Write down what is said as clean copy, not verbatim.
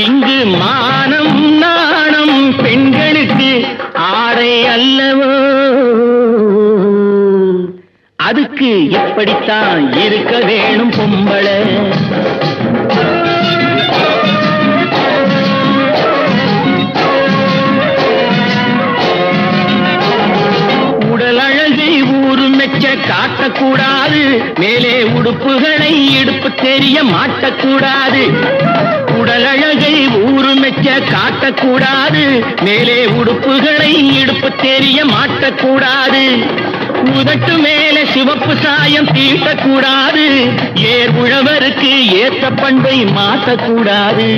இங்கு மானம் நாணம் பெண்களுக்கு ஆடை அல்லவோ, அதுக்கு எப்படித்தான் இருக்க வேணும் பொம்பளை. உடல் அழகை ஊரு மெச்ச காட்டக்கூடாது, மேலே உடுப்புகளை இடுப்பு தெரிய மாட்டக்கூடாது. உடல் அழகை ஊரு மெச்ச காட்டக்கூடாது, மேலே உடுப்புகளை இடுப்பு தெரிய மாட்டக்கூடாது. உதட்டு மேல சிவப்பு சாயம் தீட்டக்கூடாது, ஏர் உழவருக்கு ஏத்த பண்பை மாற்றக்கூடாது.